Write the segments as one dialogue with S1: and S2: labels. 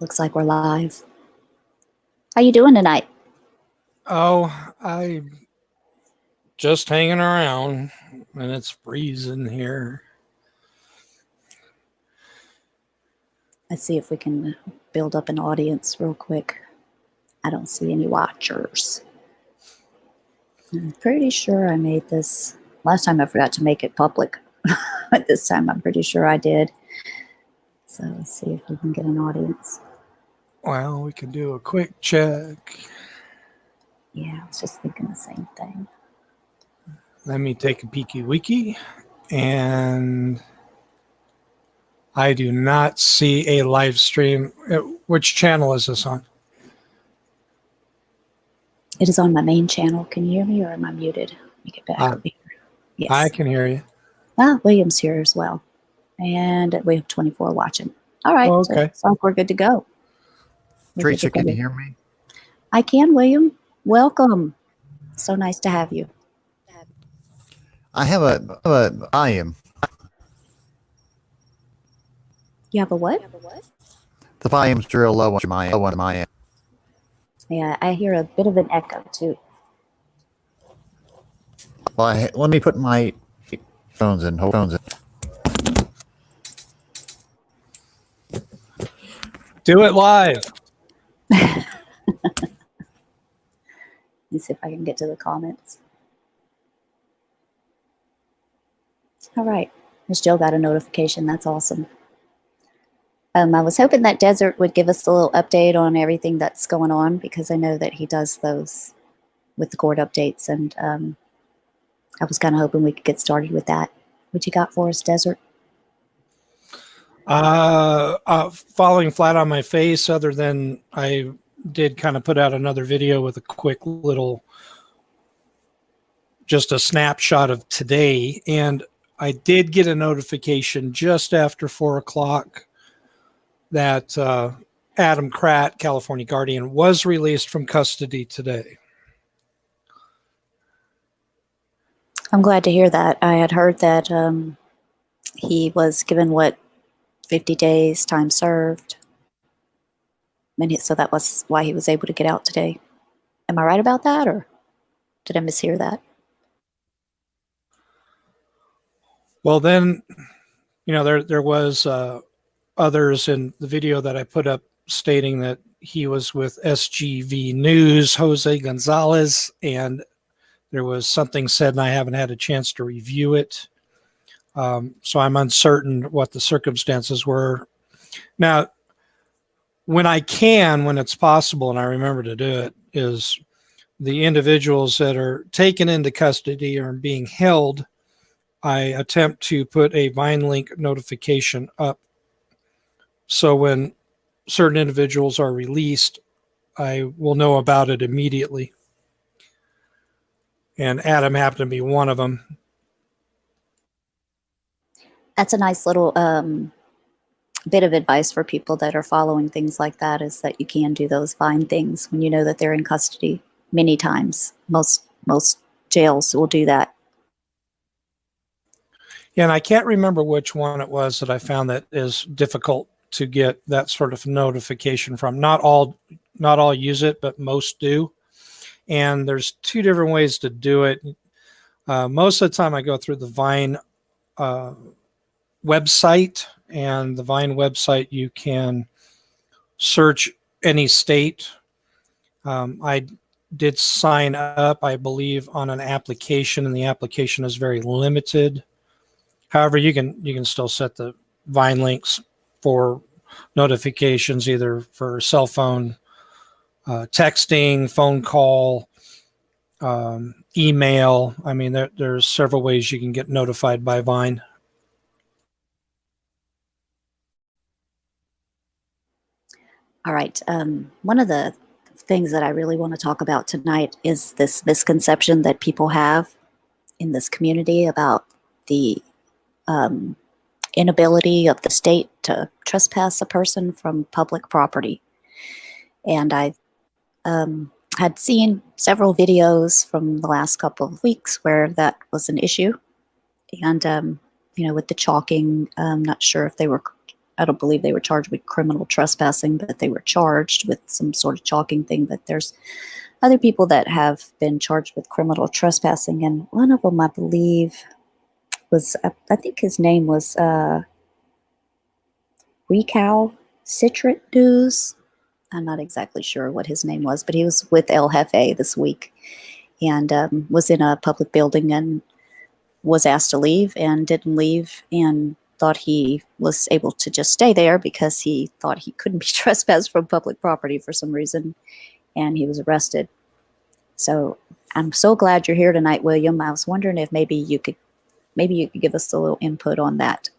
S1: Looks like we're live. How you doing tonight?
S2: Oh, I just hanging around, and it's freezing here.
S1: Let's see if we can build up an audience real quick. I don't see any watchers. I'm pretty sure I made this. Last time I forgot to make it public. But this time I'm pretty sure I did. So let's see if we can get an audience.
S2: Well, we can do a quick check.
S1: Yeah, I was just thinking the same thing.
S2: Let me take a peeky wiki, and I do not see a live stream. Which channel is this on?
S1: It is on my main channel. Can you hear me, or am I muted? Let me get back over here. Yes.
S2: I can hear you.
S1: William's here as well. And we have 24 watching. All right.
S2: Oh, okay.
S1: So we're good to go.
S3: Teresa, can you hear me?
S1: I can, William. Welcome. So nice to have you.
S3: I have a volume.
S1: You have a what?
S3: The volume's real low on my end.
S1: Yeah, I hear a bit of an echo too.
S3: Well, let me put my phones in.
S2: Do it live.
S1: Let's see if I can get to the comments. All right. Miss Jill got a notification. That's awesome. I was hoping that Desert would give us a little update on everything that's going on, because I know that he does those with the court updates, and I was kind of hoping we could get started with that. What you got for us, Desert?
S2: Falling flat on my face, other than I did kind of put out another video with a quick little, just a snapshot of today. And I did get a notification just after 4 o'clock that Adam Kratt, California Guardian, was released from custody today.
S1: I'm glad to hear that. I had heard that he was given, 50 days time served. And so that was why he was able to get out today. Am I right about that, or did I mishear that?
S2: Well, then, there was others in the video that I put up stating that he was with SGV News, Jose Gonzalez, and there was something said, and I haven't had a chance to review it. So I'm uncertain what the circumstances were. Now, when it's possible, and I remember to do it, is the individuals that are taken into custody or being held, I attempt to put a Vine link notification up. So when certain individuals are released, I will know about it immediately. And Adam happened to be one of them.
S1: That's a nice little bit of advice for people that are following things like that, is that you can do those Vine things when you know that they're in custody. Many times, most jails will do that.
S2: Yeah, and I can't remember which one it was that I found that is difficult to get that sort of notification from. Not all use it, but most do. And there's 2 different ways to do it. Most of the time I go through the Vine website, and the Vine website, you can search any state. I did sign up, I believe, on an application, and the application is very limited. However, you can still set the Vine links for notifications, either for cell phone, texting, phone call, email. I mean, there's several ways you can get notified by Vine.
S1: All right. One of the things that I really want to talk about tonight is this misconception that people have in this community about the inability of the state to trespass a person from public property. And I had seen several videos from the last couple of weeks where that was an issue. And, with the chalking, I'm not sure if they were I don't believe they were charged with criminal trespassing, but they were charged with some sort of chalking thing. But there's other people that have been charged with criminal trespassing, and one of them, I believe, was, I think his name was Recalcitrant News. I'm not exactly sure what his name was, but he was with El Jefe this week, and was in a public building and was asked to leave and didn't leave, and thought he was able to just stay there because he thought he couldn't be trespassed from public property for some reason, and he was arrested. So I'm so glad you're here tonight, William. I was wondering if maybe you could give us a little input on that.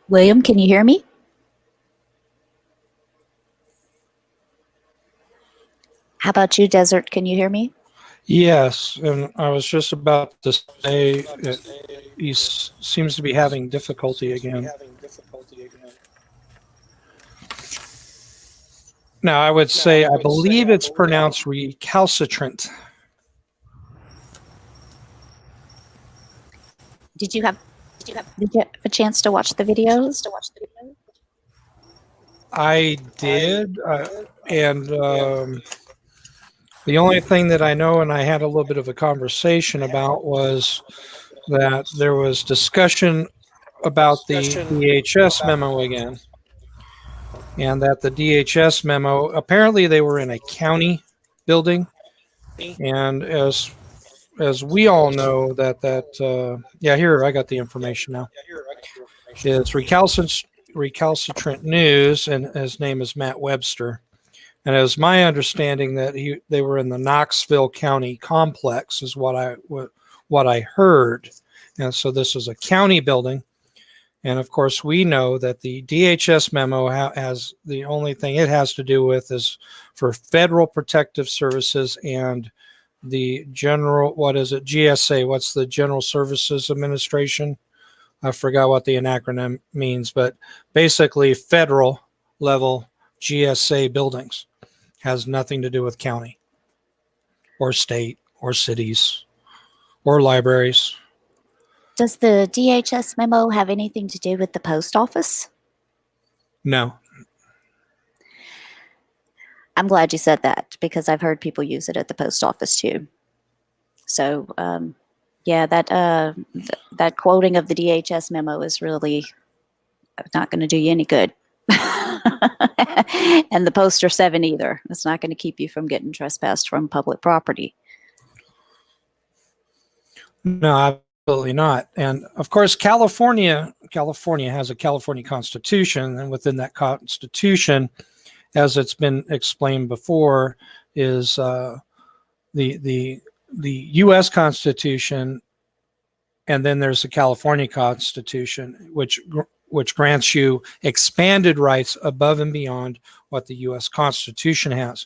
S1: William, can you hear me? How about you, Desert? Can you hear me?
S2: Yes, and I was just about to say he seems to be having difficulty again. Now, I would say I believe it's pronounced recalcitrant.
S1: Did you have a chance to watch the videos?
S2: I did, and the only thing that I know, and I had a little bit of a conversation about, was that there was discussion about the DHS memo again, and that the DHS memo, apparently they were in a county building, and as we all know, yeah, here I got the information now. It's recalcitrant news, and his name is Matt Webster. And it was my understanding that they were in the Knoxville County complex, is what I heard. And so this is a county building. And of course, we know that the DHS memo has the only thing it has to do with is for federal protective services and the general, what is it, GSA? What's the General Services Administration? I forgot what the acronym means, but basically federal level GSA buildings. Has nothing to do with county or state or cities or libraries.
S1: Does the DHS memo have anything to do with the post office?
S2: No.
S1: I'm glad you said that, because I've heard people use it at the post office too. So, yeah, that quoting of the DHS memo is really not going to do you any good. And the poster 7 either. It's not going to keep you from getting trespassed from public property.
S2: No, absolutely not. And of course, California has a California Constitution, and within that Constitution, as it's been explained before, is the U.S. Constitution, and then there's the California Constitution, which grants you expanded rights above and beyond what the U.S. Constitution has.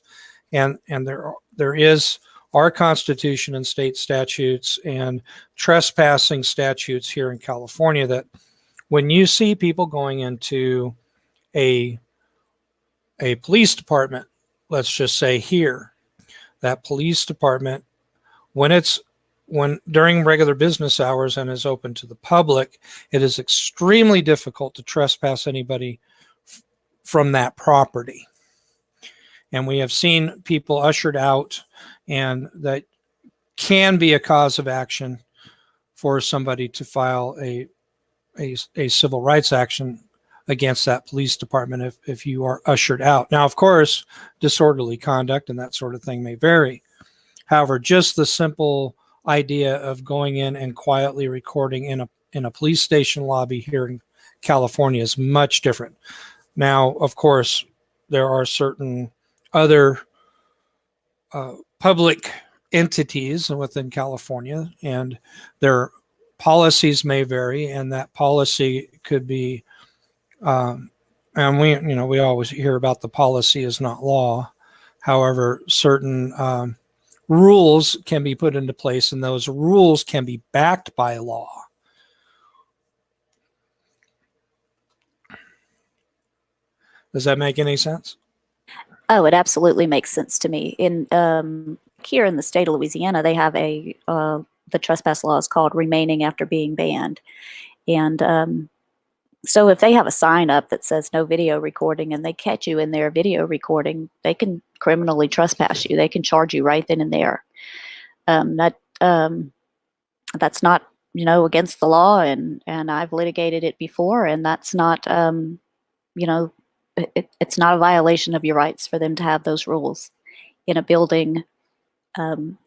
S2: And there is our Constitution and state statutes and trespassing statutes here in California that when you see people going into a police department, let's just say here, that police department, when during regular business hours and is open to the public, it is extremely difficult to trespass anybody from that property. And we have seen people ushered out, and that can be a cause of action for somebody to file a civil rights action against that police department if you are ushered out. Now, of course, disorderly conduct and that sort of thing may vary. However, just the simple idea of going in and quietly recording in a police station lobby here in California is much different. Now, of course, there are certain other public entities within California, and their policies may vary, and that policy could be, and we always hear about the policy is not law. However, certain rules can be put into place, and those rules can be backed by law. Does that make any sense?
S1: Oh, it absolutely makes sense to me. In here in the state of Louisiana, they have a the trespass law is called remaining after being banned, and so if they have a sign up that says no video recording and they catch you in their video recording, they can criminally trespass you. They can charge you right then and there. That that's not, you know, against the law, and I've litigated it before, and that's not, you know, it's not a violation of your rights for them to have those rules in a building um,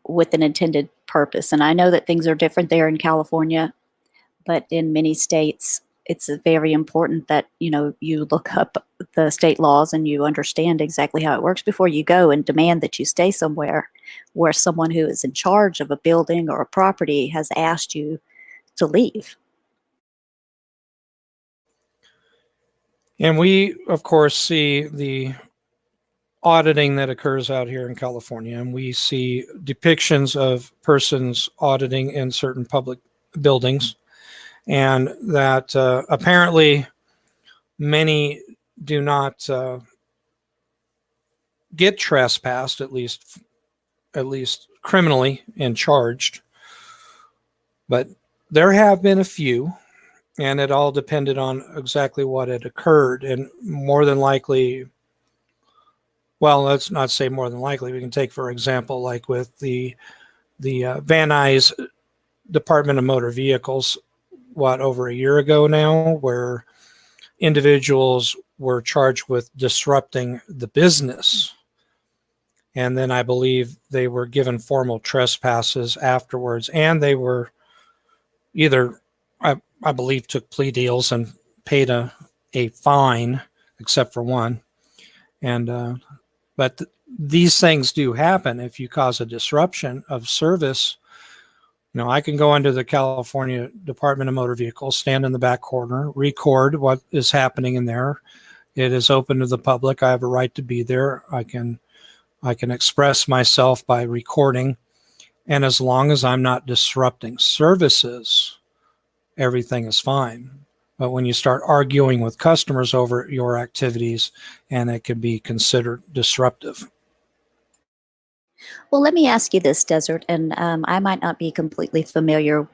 S1: with an intended purpose. And I know that things are different there in California, but in many states, it's very important that, you know, you look up the state laws and you understand exactly how it works before you go and demand that you stay somewhere where someone who is in charge of a building or a property has asked you to leave.
S2: And we, of course, see the auditing that occurs out here in California, and we see depictions of persons auditing in certain public buildings, and that apparently many do not get trespassed, at least criminally and charged. But there have been a few, and it all depended on exactly what had occurred, and more than likely, well, let's not say more than likely. We can take, for example, like with the Van Nuys Department of Motor Vehicles, over a year ago now, where individuals were charged with disrupting the business. And then I believe they were given formal trespasses afterwards, and they were either, I believe, took plea deals and paid a fine, except for one. And but these things do happen if you cause a disruption of service. You know, I can go into the California Department of Motor Vehicles, stand in the back corner, record what is happening in there. It is open to the public. I have a right to be there. I can express myself by recording. And as long as I'm not disrupting services, everything is fine. But when you start arguing with customers over your activities, and it can be considered disruptive.
S1: Well, let me ask you this, Desert, and I might not be completely familiar.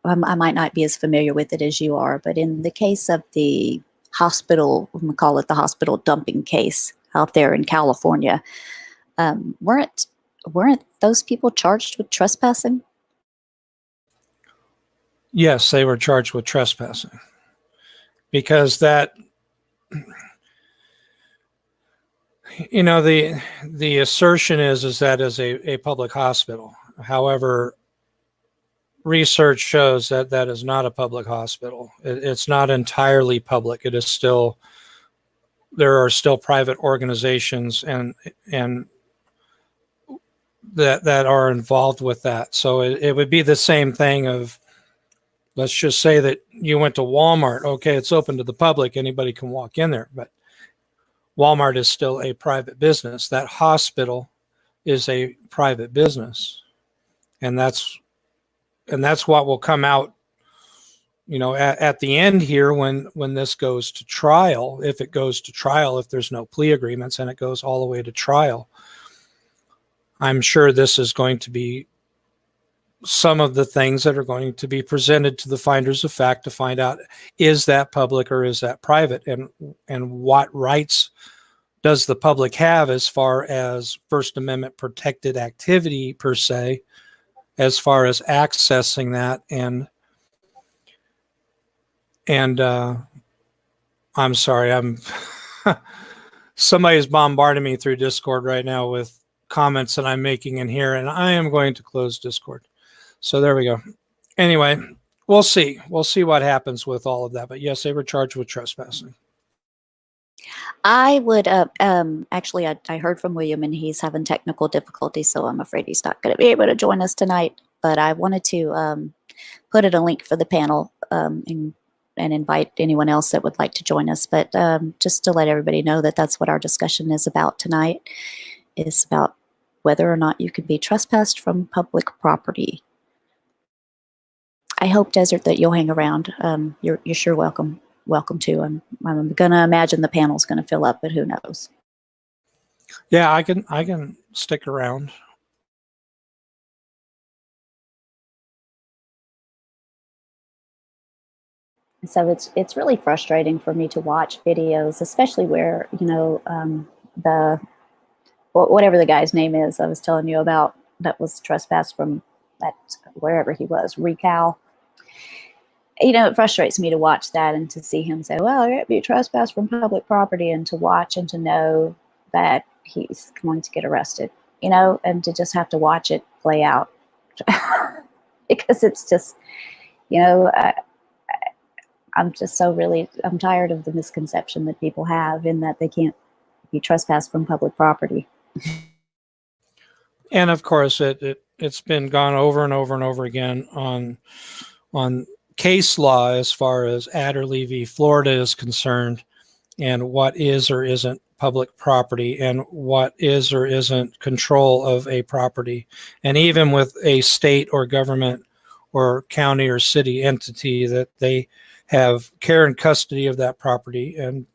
S1: I might not be as familiar with it as you are, but in the case of the hospital, we call it the hospital dumping case out there in California, weren't those people charged with trespassing?
S2: Yes, they were charged with trespassing because that, you know, the assertion is that is a public hospital. However, research shows that that is not a public hospital. It's not entirely public. It is still, there are still private organizations and that are involved with that. So it would be the same thing of, let's just say that you went to Walmart. Okay, it's open to the public. Anybody can walk in there, but Walmart is still a private business. That hospital is a private business. And that's what will come out, you know, at the end here when this goes to trial. If it goes to trial, if there's no plea agreements and it goes all the way to trial, I'm sure this is going to be some of the things that are going to be presented to the finders of fact to find out, is that public or is that private, and what rights does the public have as far as First Amendment protected activity per se, as far as accessing that. And I'm sorry, I'm somebody's bombarding me through Discord right now with comments that I'm making in here, and I am going to close Discord. So there we go. Anyway, we'll see. We'll see what happens with all of that. But yes, they were charged with trespassing.
S1: I would actually, I heard from William and he's having technical difficulties, so I'm afraid he's not going to be able to join us tonight. But I wanted to put in a link for the panel and invite anyone else that would like to join us. But just to let everybody know that that's what our discussion is about tonight, is about whether or not you can be trespassed from public property. I hope, Desert, that you'll hang around. You're sure welcome. welcome to. I'm going to imagine the panel's going to fill up, but who knows?
S2: Yeah, I can stick around.
S1: So it's really frustrating for me to watch videos, especially where, the whatever the guy's name is I was telling you about that was trespassed from that wherever he was, Recal. It frustrates me to watch that and to see him say, well, you're going to be trespassed from public property, and to watch and to know that he's going to get arrested, and to just have to watch it play out. Because it's just, I'm just I'm tired of the misconception that people have in that they can't be trespassed from public property.
S2: And of course, it's been gone over and over and over again on case law as far as Adderley v. Florida is concerned, and what is or isn't public property, and what is or isn't control of a property. And even with a state or government or county or city entity, that they have care and custody of that property, and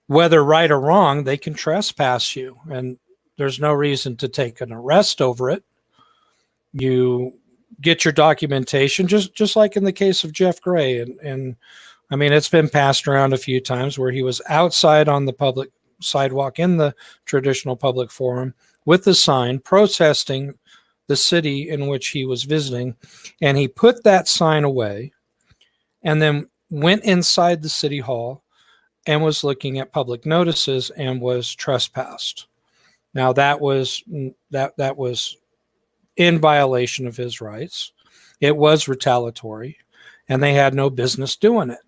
S2: whether right or wrong, they can trespass you, and there's no reason to take an arrest over it. You get your documentation, just like in the case of Jeff Gray, and I mean, it's been passed around a few times where he was outside on the public sidewalk in the traditional public forum with the sign protesting the city in which he was visiting, and he put that sign away and then went inside the city hall and was looking at public notices and was trespassed. Now that was in violation of his rights. It was retaliatory, and they had no business doing it.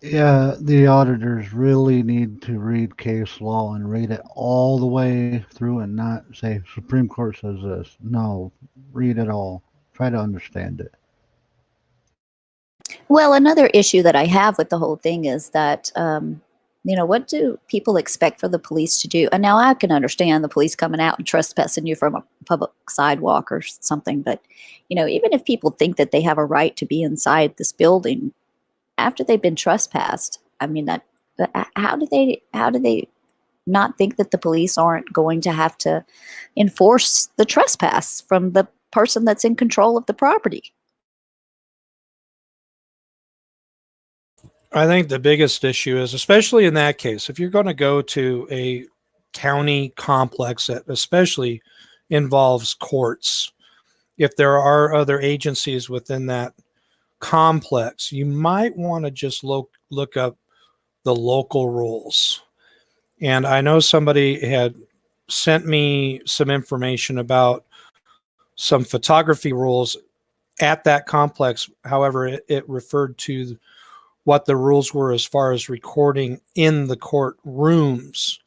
S4: Yeah, the auditors really need to read case law and read it all the way through and not say, Supreme Court says this. No, read it all. Try to understand it.
S1: Well, another issue that I have with the whole thing is that, what do people expect for the police to do? And now I can understand the police coming out and trespassing you from a public sidewalk or something. But, even if people think that they have a right to be inside this building after they've been trespassed, I mean, how do they not think that the police aren't going to have to enforce the trespass from the person that's in control of the property?
S2: I think the biggest issue is, especially in that case, if you're going to go to a county complex that especially involves courts, if there are other agencies within that complex, you might want to just look up the local rules. And I know somebody had sent me some information about some photography rules at that complex. However, it referred to what the rules were as far as recording in the courtrooms.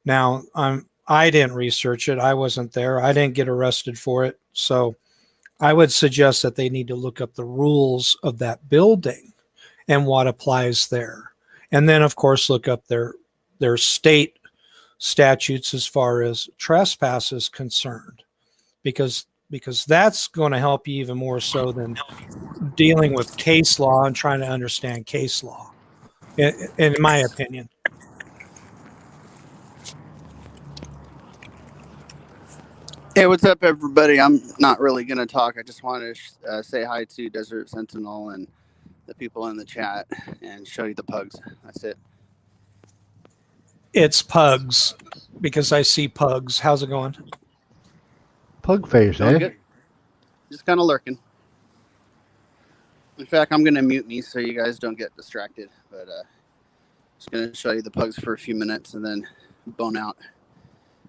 S2: Now, I didn't research it. I wasn't there. I didn't get arrested for it. So I would suggest that they need to look up the rules of that building and what applies there. And then, of course, look up their state statutes as far as trespass is concerned, because that's going to help you even more so than dealing with case law and trying to understand case law, in my opinion.
S5: Hey, what's up, everybody? I'm not really going to talk. I just want to say hi to Desert Sentinel and the people in the chat and show you the pugs. That's it.
S2: It's pugs, because I see pugs. How's it going?
S4: Pug face,
S5: Doing
S4: eh?
S5: good. Just kind of lurking. In fact, I'm going to mute me so you guys don't get distracted. But just going to show you the pugs for a few minutes and then bone out.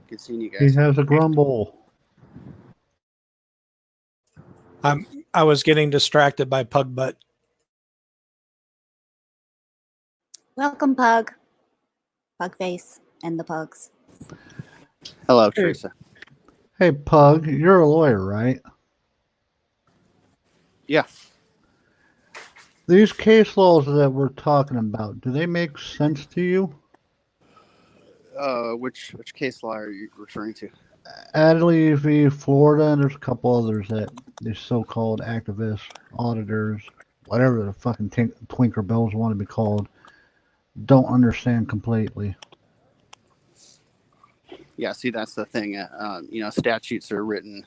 S5: Good seeing you
S4: He
S5: guys.
S4: has a grumble.
S2: I was getting distracted by pug butt.
S1: Welcome, Pug. Pug face and the pugs.
S5: Hello, Teresa.
S4: Hey, Pug, you're a lawyer, right?
S5: Yeah.
S4: These case laws that we're talking about, do they make sense to you?
S5: Which case law are you referring to?
S4: Adderley v. Florida, and there's a couple others that these so-called activists, auditors, whatever the fucking twinker bells want to be called, don't understand completely.
S5: Yeah, see, that's the thing. Statutes are written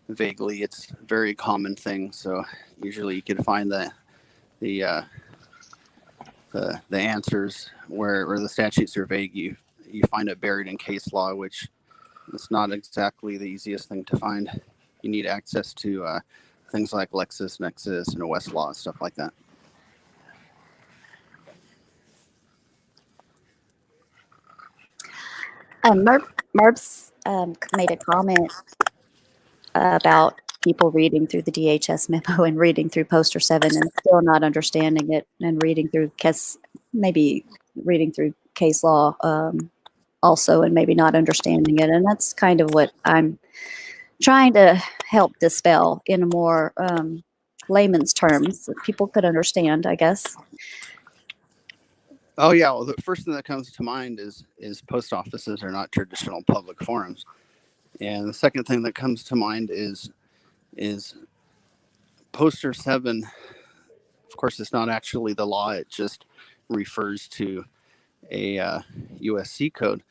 S5: vaguely. It's a very common thing. So usually you can find the answers where the statutes are vague. You find it buried in case law, which is not exactly the easiest thing to find. You need access to things like LexisNexis and Westlaw and stuff like that.
S1: Marbs made a comment about people reading through the DHS memo and reading through Poster 7 and still not understanding it, and reading through case law also, and maybe not understanding it. And that's kind of what I'm trying to help dispel in a more layman's terms that people could understand, I guess.
S5: Oh yeah, well, the first thing that comes to mind is post offices are not traditional public forums, and the second thing that comes to mind is Poster 7. Of course, it's not actually the law; it just refers to a USC code.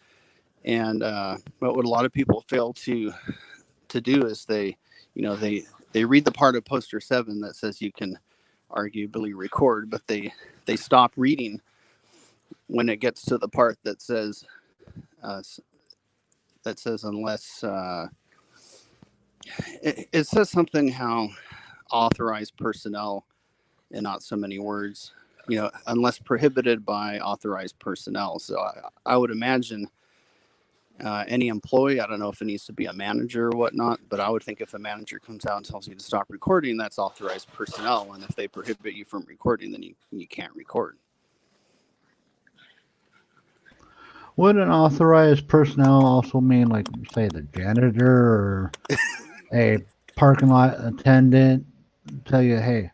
S5: And but what a lot of people fail to do is they read the part of Poster 7 that says you can arguably record, but they stop reading when it gets to the part that says unless it says something how authorized personnel, and not so many words, unless prohibited by authorized personnel. So I would imagine any employee, I don't know if it needs to be a manager or whatnot, but I would think if a manager comes out and tells you to stop recording, that's authorized personnel. And if they prohibit you from recording, then you can't record.
S4: Would an authorized personnel also mean, like, say, the janitor or a parking lot attendant tell you, hey,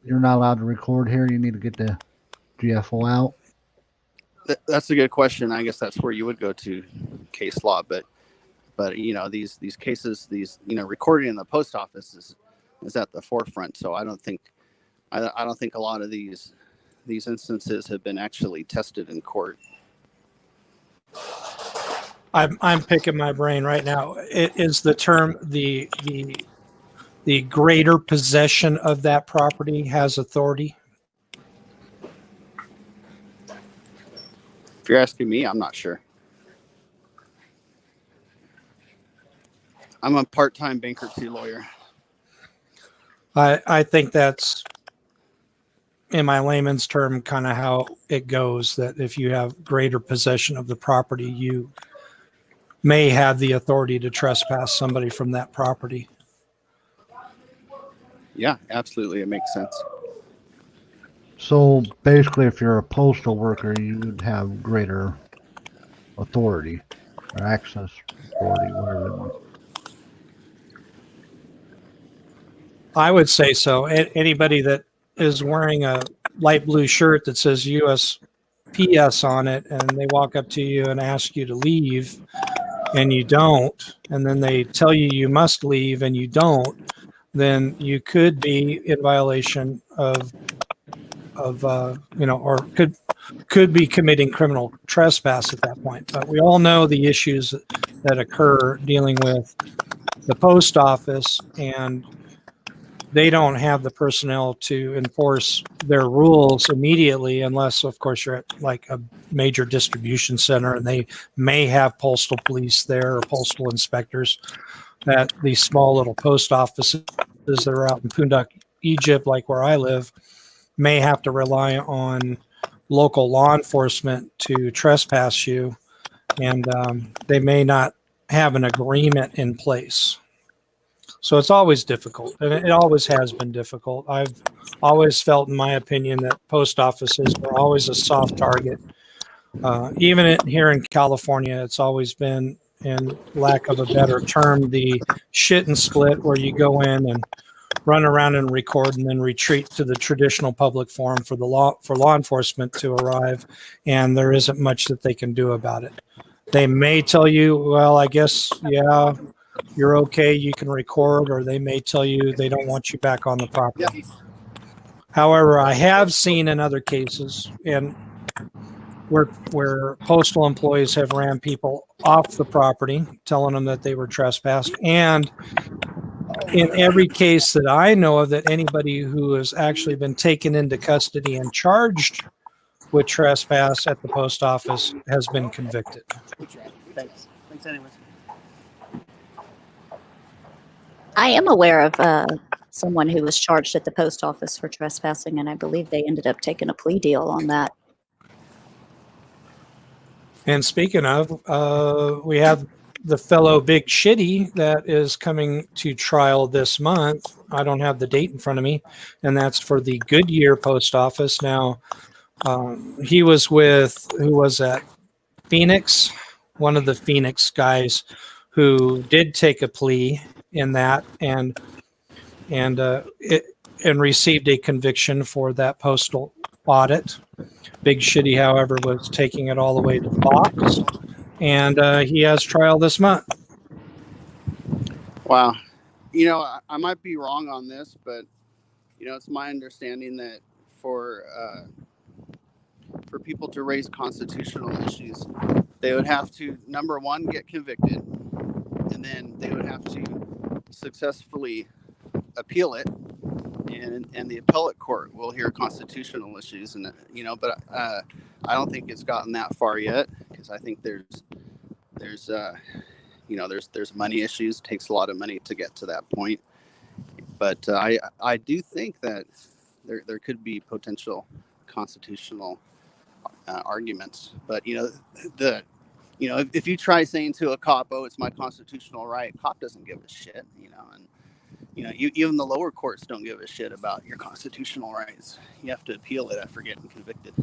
S4: you're not allowed to record here, you need to get the GFO out?
S5: That's a good question. I guess that's where you would go to case law, but these cases, recording in the post office is at the forefront. So I don't think a lot of these instances have been actually tested in court.
S2: I'm picking my brain right now. It is the term the greater possession of that property has authority.
S5: If you're asking me, I'm not sure. I'm a part-time bankruptcy lawyer.
S2: I think that's, in my layman's term, kind of how it goes, that if you have greater possession of the property, you may have the authority to trespass somebody from that property.
S5: Yeah, absolutely. It makes sense.
S4: So basically, if you're a postal worker, you would have greater authority or access authority, whatever they want.
S2: I would say so. Anybody that is wearing a light blue shirt that says USPS on it, and they walk up to you and ask you to leave, and you don't, and then they tell you you must leave and you don't, then you could be in violation of or could be committing criminal trespass at that point. But we all know the issues that occur dealing with the post office, and they don't have the personnel to enforce their rules immediately, unless, of course, you're at like a major distribution center and they may have postal police there or postal inspectors. That these small little post offices that are out in Pundak, Egypt, like where I live, may have to rely on local law enforcement to trespass you, and they may not have an agreement in place. So it's always difficult, and it always has been difficult. I've always felt, in my opinion, that post offices are always a soft target. Even here in California, it's always been, in lack of a better term, the shit and split, where you go in and run around and record and then retreat to the traditional public forum for law enforcement to arrive, and there isn't much that they can do about it. They may tell you, well, I guess, yeah, you're okay, you can record, or they may tell you they don't want you back on the property. However, I have seen in other cases, and where postal employees have ran people off the property, telling them that they were trespassed. And in every case that I know of, that anybody who has actually been taken into custody and charged with trespass at the post office has been convicted.
S5: Thanks. Thanks anyways.
S1: I am aware of someone who was charged at the post office for trespassing, and I believe they ended up taking a plea deal on that.
S2: And speaking of, we have the fellow Big Shitty that is coming to trial this month. I don't have the date in front of me, and that's for the Goodyear post office. Now, he was with, who was that? Phoenix, one of the Phoenix guys who did take a plea in that and received a conviction for that postal audit. Big Shitty, however, was taking it all the way to the box, and he has trial this month.
S5: Wow. You know, I might be wrong on this, but you know, it's my understanding that for people to raise constitutional issues, they would have to, number one, get convicted, and then they would have to successfully appeal it, and the appellate court will hear constitutional issues, and you know, but I don't think it's gotten that far yet, because I think there's you know, there's money issues. It takes a lot of money to get to that point, but I do think that there could be potential constitutional arguments. But you know, if you try saying to a cop, "Oh, it's my constitutional right," cop doesn't give a shit. You know, and you know, even the lower courts don't give a shit about your constitutional rights. You have to appeal it after getting convicted.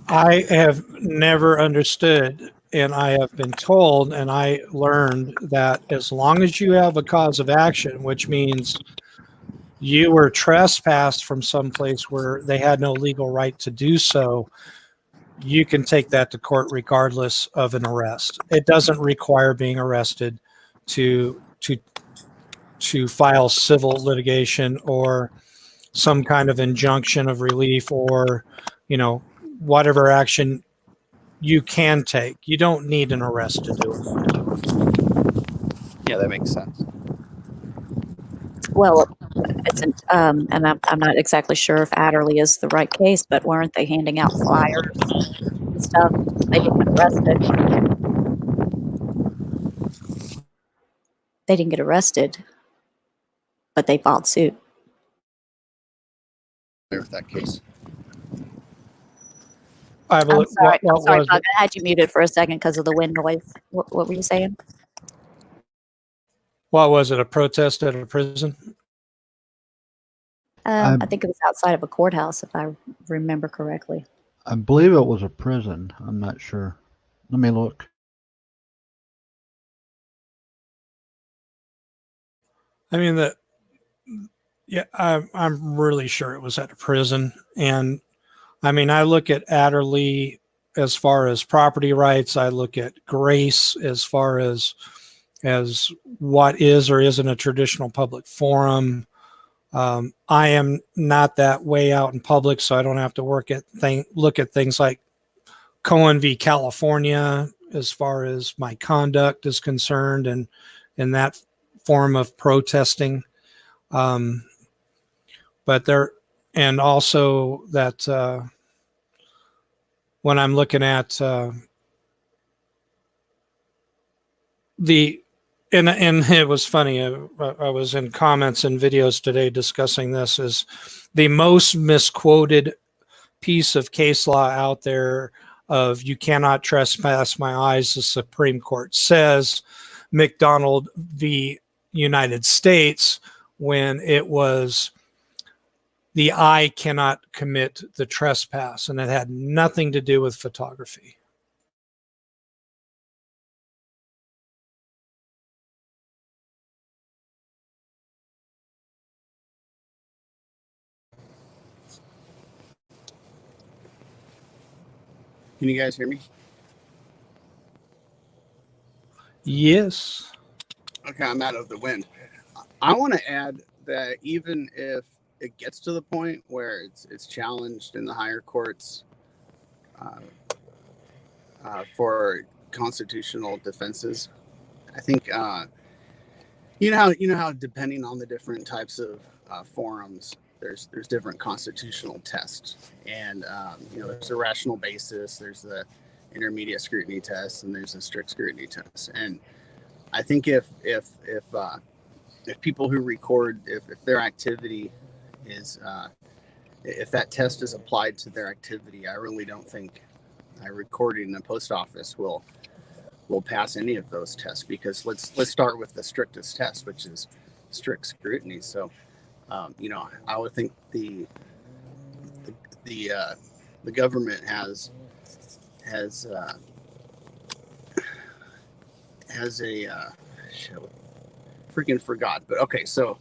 S2: I have never understood, and I have been told, and I learned that as long as you have a cause of action, which means you were trespassed from someplace where they had no legal right to do so, you can take that to court regardless of an arrest. It doesn't require being arrested to file civil litigation or some kind of injunction of relief, or you know, whatever action you can take. You don't need an arrest to do it.
S5: Yeah, that makes sense.
S1: Well, and I'm not exactly sure if Adderley is the right case, but weren't they handing out flyers and stuff? They didn't get arrested. They didn't get arrested, but they filed suit.
S5: With that case.
S2: I believe,
S1: I'm sorry,
S2: what was
S1: Doug.
S2: it?
S1: I had you muted for a second because of the wind noise. What were you saying?
S2: What was it? A protest at a prison?
S1: I think it was outside of a courthouse, if I remember correctly.
S4: I believe it was a prison. I'm not sure. Let me look.
S2: I mean, yeah, I'm really sure it was at a prison. And I mean, I look at Adderley as far as property rights. I look at Grace as far as what is or isn't a traditional public forum. I am not that way out in public, so I don't have to look at things like Cohen v. California as far as my conduct is concerned, and in that form of protesting. But there, and also that when I'm looking at and it was funny. I was in comments and videos today discussing this, is the most misquoted piece of case law out there of "you cannot trespass my eyes." The Supreme Court says McDonald v. United States, when it was the eye cannot commit the trespass, and it had nothing to do with photography.
S5: Can you guys hear me?
S2: Yes.
S5: Okay, I'm out of the wind. I want to add that even if it gets to the point where it's challenged in the higher courts for constitutional defenses, I think you know how depending on the different types of forums, there's different constitutional tests, and there's a rational basis, there's the intermediate scrutiny test, and there's a strict scrutiny test. And I think if people who record, if their activity is if that test is applied to their activity, I really don't think recording in the post office will pass any of those tests, because let's start with the strictest test, which is strict scrutiny. So I would think the government has a shit, freaking forgot, but okay, so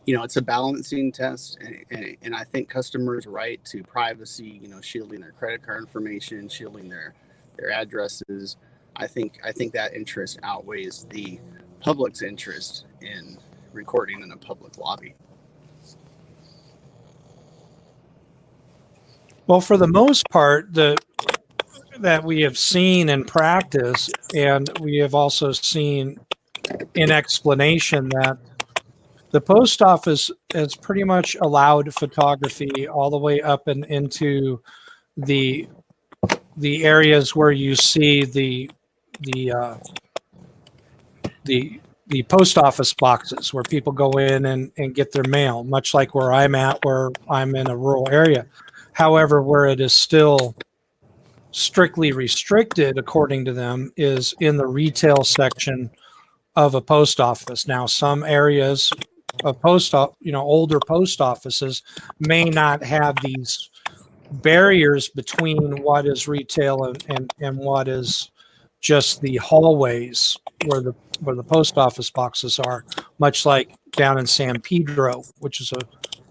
S5: it's a balancing test, and I think customers' right to privacy, shielding their credit card information, shielding their addresses, I think that interest outweighs the public's interest in recording in a public lobby.
S2: Well, for the most part, that we have seen in practice, and we have also seen in explanation, that the post office has pretty much allowed photography all the way up and into the areas where you see the post office boxes where people go in and get their mail, much like where I'm at, where I'm in a rural area. However, where it is still strictly restricted, according to them, is in the retail section of a post office. Now, some areas of older post offices may not have these barriers between what is retail and what is just the hallways where the post office boxes are, much like down in San Pedro, which is a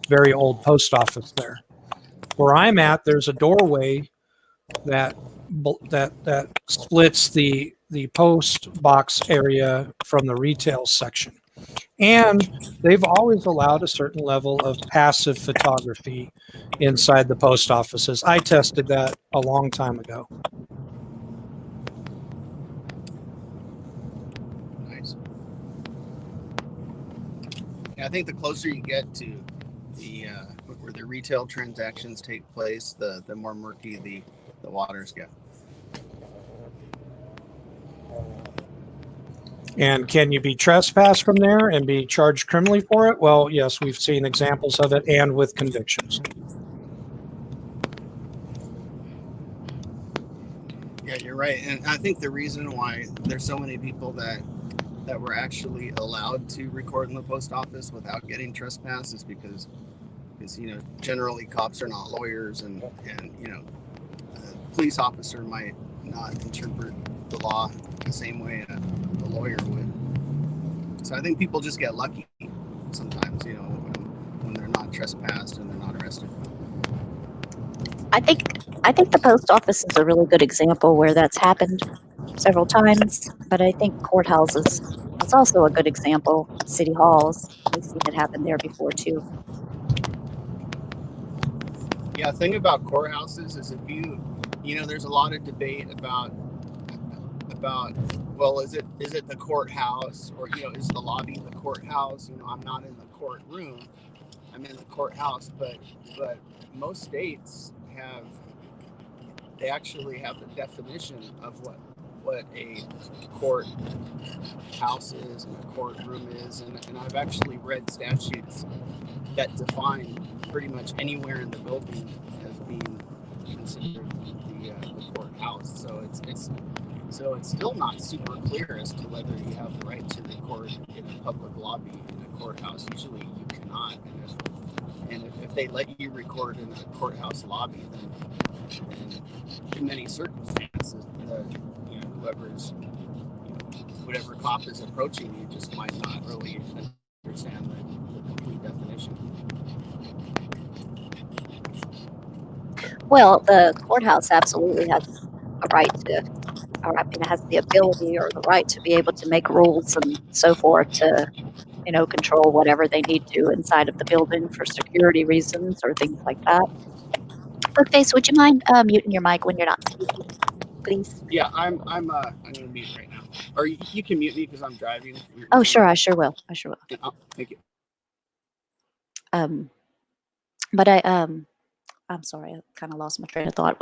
S2: very old post office there. Where I'm at, there's a doorway that splits the post box area from the retail section. And they've always allowed a certain level of passive photography inside the post offices. I tested that a long time ago.
S5: Nice. Yeah, I think the closer you get to the where the retail transactions take place, the more murky the waters get.
S2: And can you be trespassed from there and be charged criminally for it? Well, yes, we've seen examples of it, and with convictions.
S5: Yeah, you're right. And I think the reason why there's so many people that were actually allowed to record in the post office without getting trespassed is because generally cops are not lawyers, and a police officer might not interpret the law the same way a lawyer would. So I think people just get lucky sometimes, when they're not trespassed and they're not arrested.
S1: I think the post office is a really good example where that's happened several times, but I think courthouses is also a good example. City halls, we've seen it happen there before too.
S5: Yeah, the thing about courthouses is there's a lot of debate about well, is it the courthouse, or is the lobby the courthouse? I'm not in the courtroom, I'm in the courthouse, but most states actually have the definition of what a courthouse is and a courtroom is, and I've actually read statutes that define pretty much anywhere in the building as being considered the courthouse. So it's still not super clear as to whether you have the right to record in a public lobby in a courthouse. Usually you cannot, and if they let you record in a courthouse lobby, then in many circumstances, whatever cop is approaching you just might not really understand the complete definition. Well,
S1: the courthouse absolutely has a or I mean, has the ability or the right to be able to make rules and so forth to, control whatever they need to inside of the building for security reasons or things like that. Bookface, would you mind muting your mic when you're not speaking, please?
S5: Yeah, I'm gonna mute right now. Or you can mute me because I'm driving.
S1: Oh, sure, I sure will. I sure will.
S5: Yeah, oh, thank you.
S1: But I'm sorry, I kind of lost my train of thought.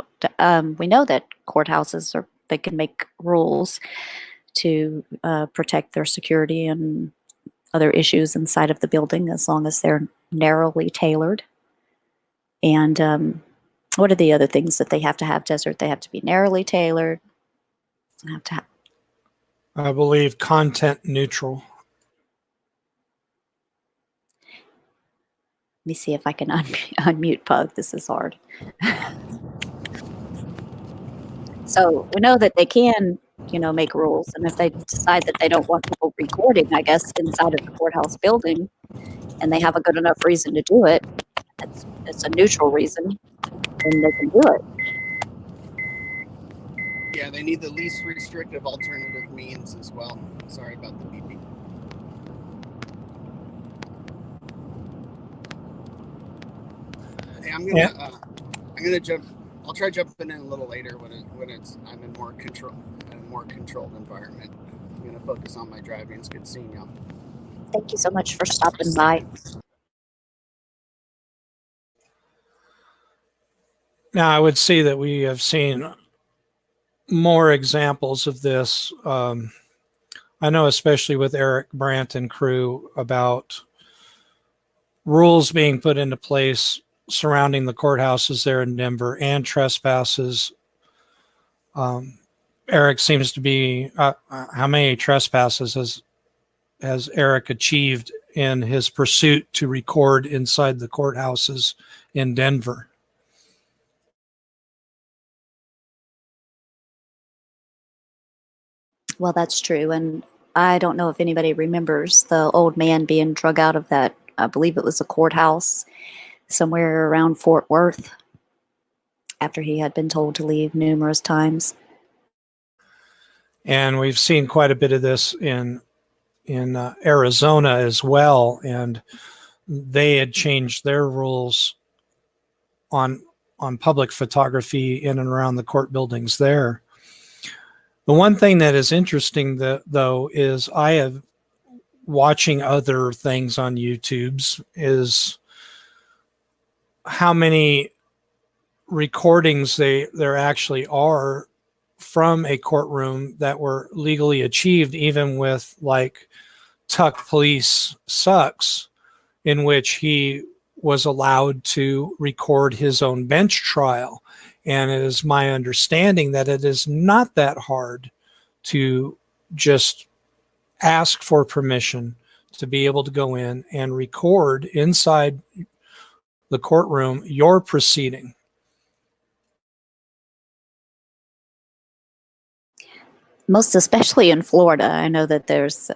S1: We know that courthouses they can make rules to protect their security and other issues inside of the building as long as they're narrowly tailored. And what are the other things that they have to have, Desert? They have to be narrowly tailored. They have to have,
S2: I believe content neutral.
S1: let me see if I can unmute Pug. This is hard. So we know that they can, make rules. And if they decide that they don't want people recording, I guess, inside of the courthouse building, and they have a good enough reason to do it, it's a neutral reason, then they can do it.
S5: Yeah, they need the least restrictive alternative means as well. Sorry about the beeping. Hey, I'm gonna jump. I'll try jumping in a little later when I'm in a more controlled environment. I'm gonna focus on my driving. It's good seeing y'all.
S1: Thank you so much for stopping by.
S2: Now, I would say that we have seen more examples of this. I know, especially with Eric Brandt and crew, about rules being put into place surrounding the courthouses there in Denver and trespasses. Eric seems to be, how many trespasses has Eric achieved in his pursuit to record inside the courthouses in Denver?
S1: Well, that's true. And I don't know if anybody remembers the old man being drug out of that, I believe it was a courthouse somewhere around Fort Worth after he had been told to leave numerous times.
S2: And we've seen quite a bit of this in Arizona as well. And they had changed their rules on public photography in and around the court buildings there. The one thing that is interesting, though, is I have watching other things on YouTube's is how many recordings there actually are from a courtroom that were legally achieved, even with like Tuck Police Sucks, in which he was allowed to record his own bench trial. And it is my understanding that it is not that hard to just ask for permission to be able to go in and record inside the courtroom your proceeding.
S1: Most especially in Florida. I know that there's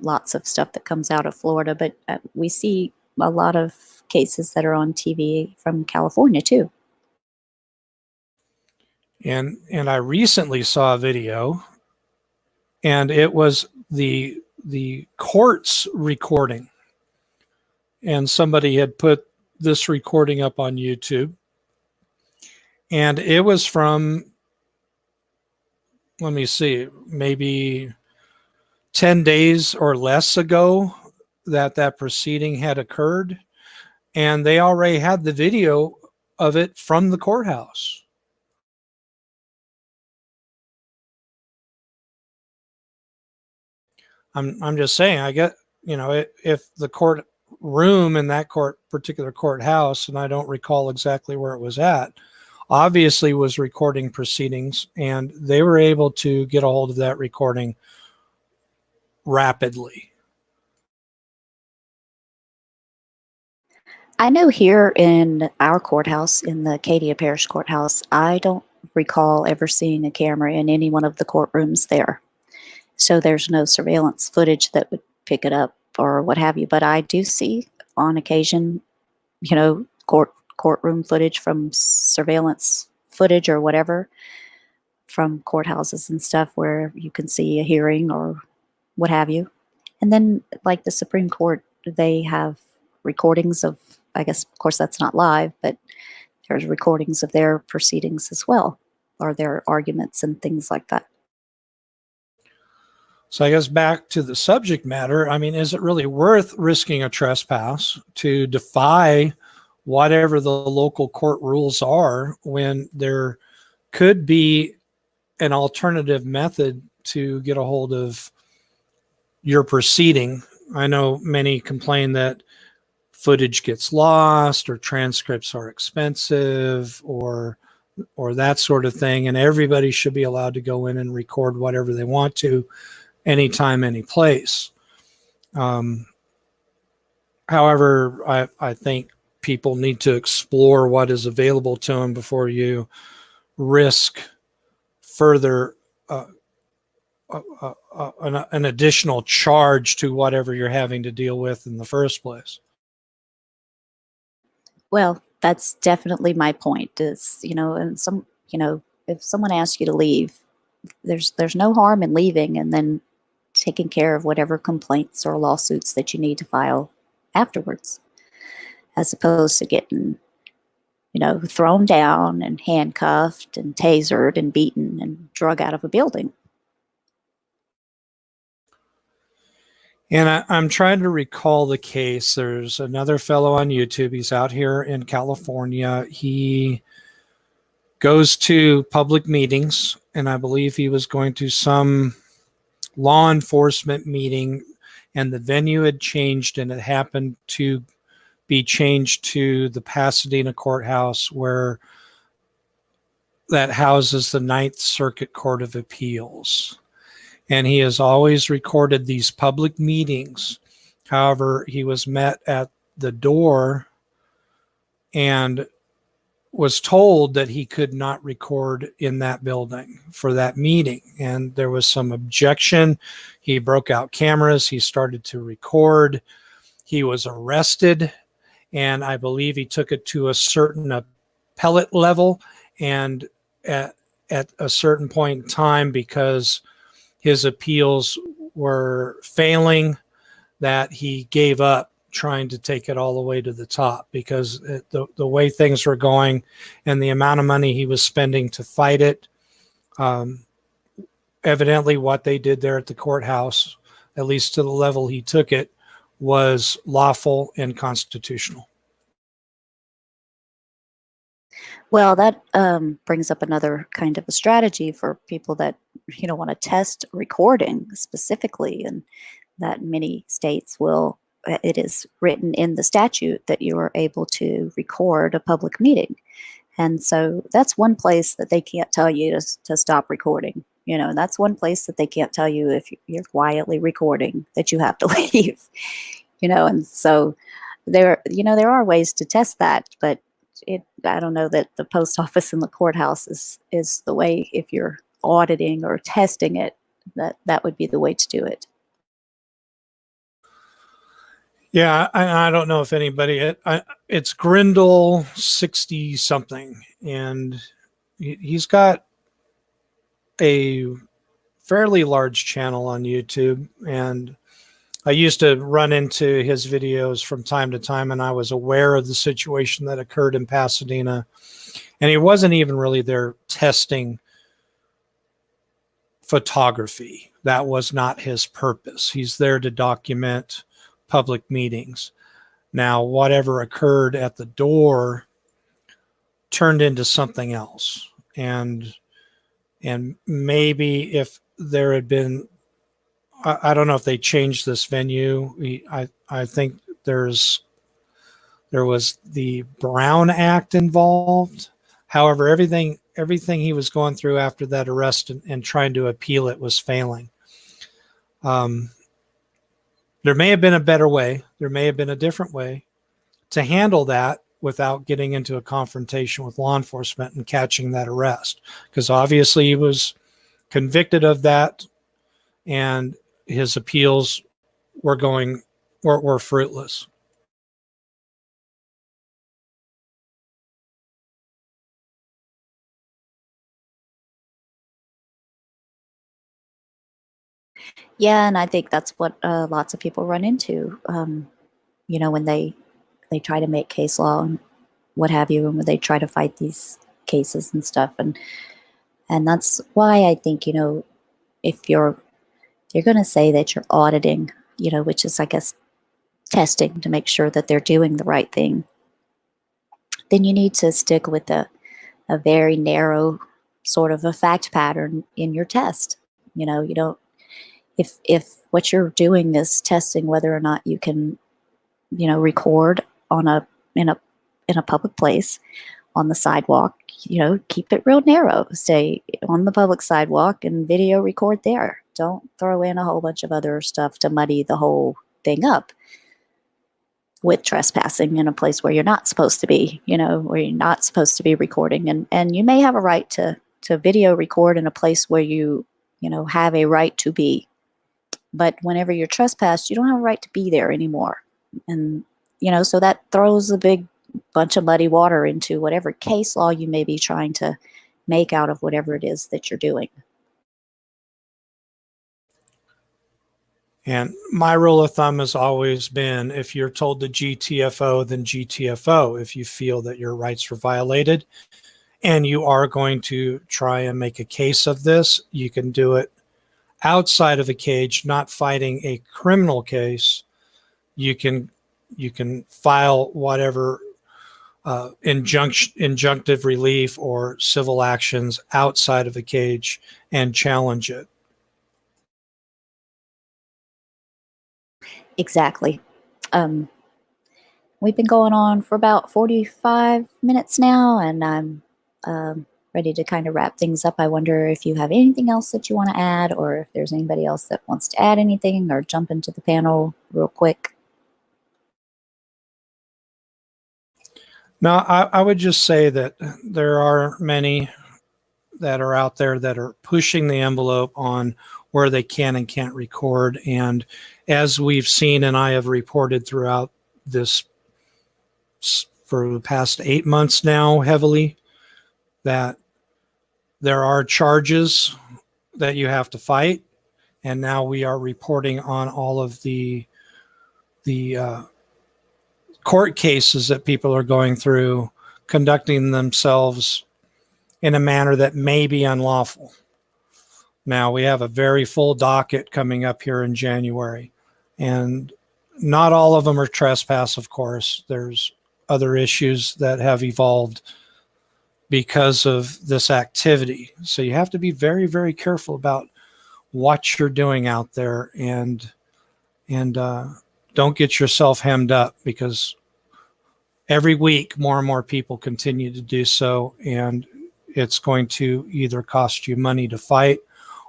S1: lots of stuff that comes out of Florida, but we see a lot of cases that are on TV from California too.
S2: And I recently saw a video, and it was the court's recording. And somebody had put this recording up on YouTube. And it was from, let me see, maybe 10 days or less ago that proceeding had occurred. And they already had the video of it from the courthouse. I'm just saying, I get, if the court room in that particular courthouse, and I don't recall exactly where it was at, obviously was recording proceedings, and they were able to get a hold of that recording rapidly.
S1: I know here in our courthouse, in the Acadia Parish Courthouse, I don't recall ever seeing a camera in any one of the courtrooms there. So there's no surveillance footage that would pick it up or what have you. But I do see on occasion, courtroom footage from surveillance footage or whatever from courthouses and stuff where you can see a hearing or what have you. And then, like the Supreme Court, they have recordings of, I guess, of course, that's not live, but there's recordings of their proceedings as well, or their arguments and things like that.
S2: So I guess back to the subject matter, I mean, is it really worth risking a trespass to defy whatever the local court rules are when there could be an alternative method to get a hold of your proceeding? I know many complain that footage gets lost or transcripts are expensive or that sort of thing, and everybody should be allowed to go in and record whatever they want to anytime, any place. However, I think people need to explore what is available to them before you risk further an additional charge to whatever you're having to deal with in the first place.
S1: Well, that's definitely my point. Is and if someone asks you to leave, there's no harm in leaving and then taking care of whatever complaints or lawsuits that you need to file afterwards, as opposed to getting thrown down and handcuffed and tasered and beaten and drug out of a building.
S2: And I'm trying to recall the case. There's another fellow on YouTube. He's out here in California. He goes to public meetings, and I believe he was going to some law enforcement meeting, and the venue had changed, and it happened to be changed to the Pasadena courthouse, where that houses the Ninth Circuit Court of Appeals. And he has always recorded these public meetings. However, he was met at the door and was told that he could not record in that building for that meeting. And there was some objection. He broke out cameras. He started to record. He was arrested. And I believe he took it to a certain appellate level. And at a certain point in time, because his appeals were failing, that he gave up trying to take it all the way to the top, because the way things were going and the amount of money he was spending to fight it. Evidently what they did there at the courthouse, at least to the level he took it, was lawful and constitutional.
S1: Well, that brings up another kind of a strategy for people that want to test recording specifically, and that many states will. It is written in the statute that you are able to record a public meeting, and so that's one place that they can't tell you to stop recording. And that's one place that they can't tell you if you're quietly recording that you have to leave. And so there are ways to test that, but I don't know that the post office and the courthouse is the way. If you're auditing or testing it, that would be the way to do it.
S2: Yeah, I don't know if anybody. It's Grindle 60 something, and he's got a fairly large channel on YouTube, and I used to run into his videos from time to time, and I was aware of the situation that occurred in Pasadena. And he wasn't even really there testing photography. That was not his purpose. He's there to document public meetings. Now, whatever occurred at the door turned into something else. And maybe if there had been, I don't know if they changed this venue. I think there was the Brown Act involved. However, everything he was going through after that arrest and trying to appeal it was failing. There may have been a better way. There may have been a different way to handle that without getting into a confrontation with law enforcement and catching that arrest, because obviously he was convicted of that, and his appeals were fruitless.
S1: Yeah, and I think that's what lots of people run into. When they try to make case law and what have you, and when they try to fight these cases and stuff, and that's why I think if you're going to say that you're auditing, which is I guess testing to make sure that they're doing the right thing, then you need to stick with a very narrow sort of a fact pattern in your test. You don't if what you're doing is testing whether or not you can, record on a in a in a public place on the sidewalk, keep it real narrow. Stay on the public sidewalk and video record there. Don't throw in a whole bunch of other stuff to muddy the whole thing up with trespassing in a place where you're not supposed to be, where you're not supposed to be recording. And you may have a right to video record in a place where you have a right to be. But whenever you're trespassed, you don't have a right to be there anymore. And, so that throws a big bunch of muddy water into whatever case law you may be trying to make out of whatever it is that you're doing.
S2: And my rule of thumb has always been, if you're told to GTFO, then GTFO. If you feel that your rights were violated and you are going to try and make a case of this, you can do it outside of a cage, not fighting a criminal case. You can file whatever injunctive relief or civil actions outside of a cage and challenge it.
S1: Exactly. We've been going on for about 45 minutes now, and I'm ready to kind of wrap things up. I wonder if you have anything else that you want to add, or if there's anybody else that wants to add anything or jump into the panel real quick.
S2: No, I would just say that there are many that are out there that are pushing the envelope on where they can and can't record. And as we've seen, and I have reported throughout this for the past 8 months now heavily, that there are charges that you have to fight. And now we are reporting on all of the court cases that people are going through, conducting themselves in a manner that may be unlawful. Now, we have a very full docket coming up here in January, and not all of them are trespass, of course. There's other issues that have evolved because of this activity. So you have to be very, very careful about what you're doing out there, and don't get yourself hemmed up, because every week more and more people continue to do so, and it's going to either cost you money to fight,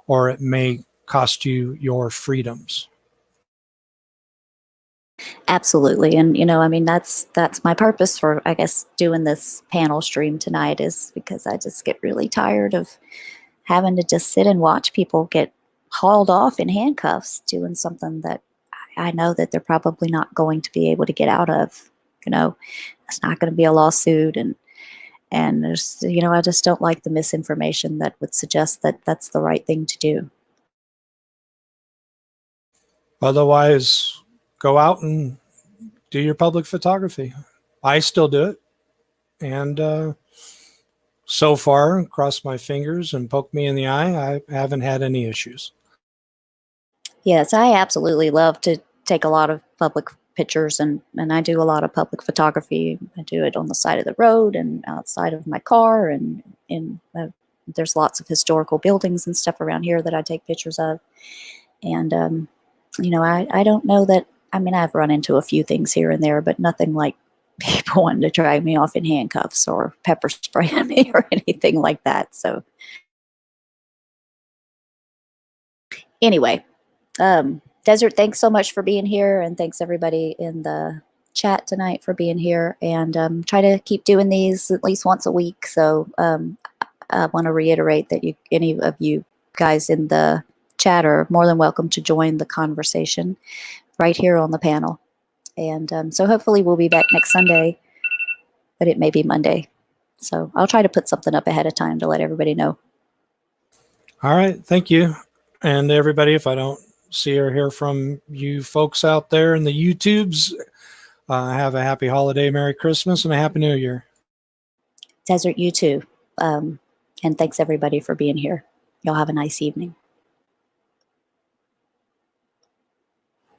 S2: or it may cost you your freedoms.
S1: Absolutely. And, that's my purpose for, I guess, doing this panel stream tonight, is because I just get really tired of having to just sit and watch people get hauled off in handcuffs doing something that I know that they're probably not going to be able to get out of. It's not going to be a lawsuit. And there's, I just don't like the misinformation that would suggest that that's the right thing to do.
S2: Otherwise, go out and do your public photography. I still do it. And so far, cross my fingers and poke me in the eye, I haven't had any issues.
S1: Yes, I absolutely love to take a lot of public pictures, and I do a lot of public photography. I do it on the side of the road and outside of my car, and there's lots of historical buildings and stuff around here that I take pictures of. And I don't know that, I've run into a few things here and there, but nothing like people wanting to drag me off in handcuffs or pepper spray on me or anything like that. So anyway, Desert, thanks so much for being here, and thanks everybody in the chat tonight for being here. And try to keep doing these at least once a week. So I want to reiterate that any of you guys in the chat are more than welcome to join the conversation right here on the panel. And so hopefully we'll be back next Sunday, but it may be Monday. So I'll try to put something up ahead of time to let everybody know.
S2: All right. Thank you. And everybody, if I don't see or hear from you folks out there in the YouTubes. Have a happy holiday, Merry Christmas, and a Happy New Year.
S1: Desert, you too. And thanks everybody for being here. Y'all have a nice evening.